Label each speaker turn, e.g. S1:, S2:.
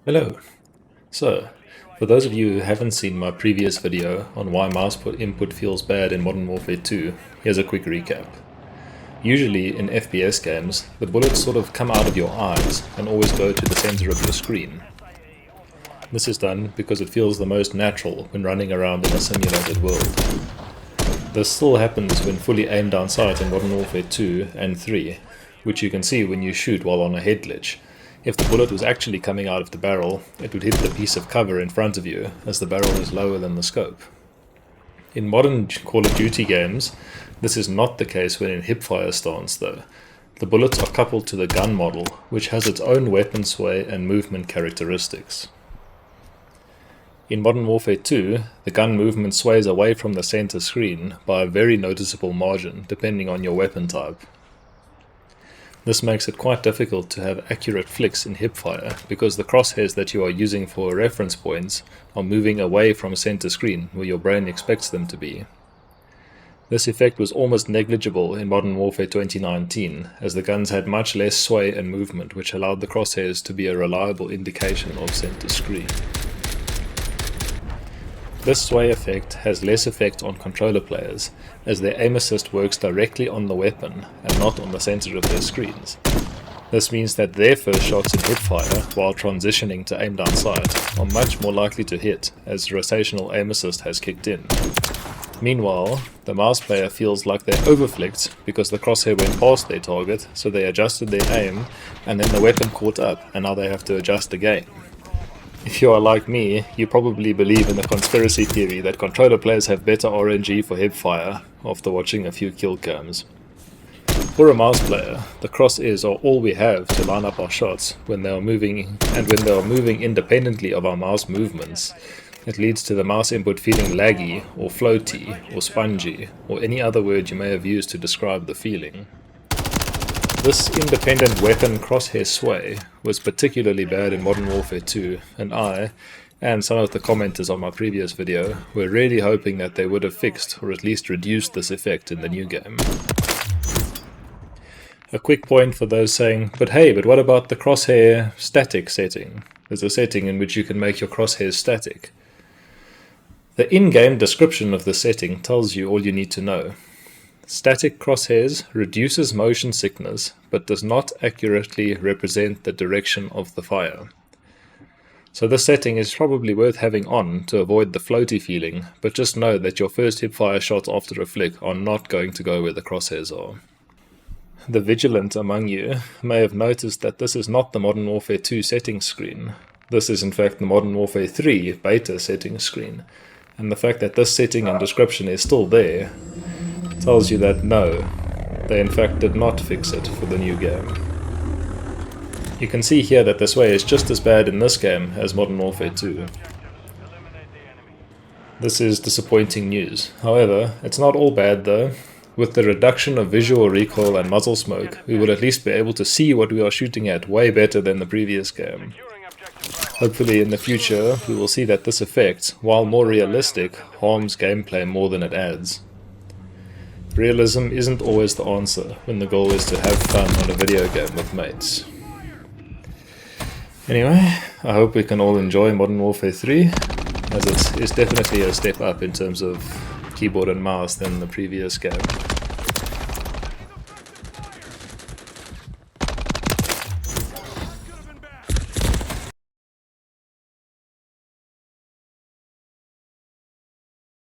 S1: Hello. So, for those of you who haven't seen my previous video on why mouse input feels bad in Modern Warfare 2, here's a quick recap. Usually in FPS games, the bullets sort of come out of your eyes and always go to the center of your screen. This is done because it feels the most natural when running around in a simulated world. This still happens when fully aimed down sight in Modern Warfare 2 and 3, which you can see when you shoot while on a head glitch. If the bullet was actually coming out of the barrel, it would hit the piece of cover in front of you, as the barrel is lower than the scope. In modern Call of Duty games, this is not the case when in hipfire stance though. The bullets are coupled to the gun model, which has its own weapon sway and movement characteristics. In Modern Warfare 2, the gun movement sways away from the center screen by a very noticeable margin, depending on your weapon type. This makes it quite difficult to have accurate flicks in hipfire, because the crosshairs that you are using for reference points are moving away from center screen, where your brain expects them to be. This effect was almost negligible in Modern Warfare 2019, as the guns had much less sway and movement, which allowed the crosshairs to be a reliable indication of center screen. This sway effect has less effect on controller players, as their aim assist works directly on the weapon and not on the center of their screens. This means that their first shots in hipfire, while transitioning to aim down sight, are much more likely to hit, as rotational aim assist has kicked in. Meanwhile, the mouse player feels like they're overflicked because the crosshair went past their target, so they adjusted their aim, and then the weapon caught up, and now they have to adjust again. If you are like me, you probably believe in the conspiracy theory that controller players have better RNG for hipfire after watching a few kill cams. For a mouse player, the crosshairs are all we have to line up our shots when they are moving, and when they are moving independently of our mouse movements, it leads to the mouse input feeling laggy, or floaty, or spongy, or any other word you may have used to describe the feeling. This independent weapon crosshair sway was particularly bad in Modern Warfare 2, and I, and some of the commenters on my previous video, were really hoping that they would have fixed or at least reduced this effect in the new game. A quick point for those saying, but what about the crosshair static setting? There's a setting in which you can make your crosshairs static. The in-game description of the setting tells you all you need to know. Static crosshairs reduces motion sickness, but does not accurately represent the direction of the fire. So this setting is probably worth having on to avoid the floaty feeling, but just know that your first hipfire shots after a flick are not going to go where the crosshairs are. The vigilant among you may have noticed that this is not the Modern Warfare 2 settings screen. This is in fact the Modern Warfare 3 beta settings screen, and the fact that this setting and description is still there tells you that no, they in fact did not fix it for the new game. You can see here that the sway is just as bad in this game as Modern Warfare 2. This is disappointing news. However, it's not all bad though. With the reduction of visual recoil and muzzle smoke, we will at least be able to see what we are shooting at way better than the previous game. Hopefully in the future we will see that this effect, while more realistic, harms gameplay more than it adds. Realism isn't always the answer when the goal is to have fun on a video game with mates. Anyway, I hope we can all enjoy Modern Warfare 3, as it is definitely a step up in terms of keyboard and mouse than the previous game.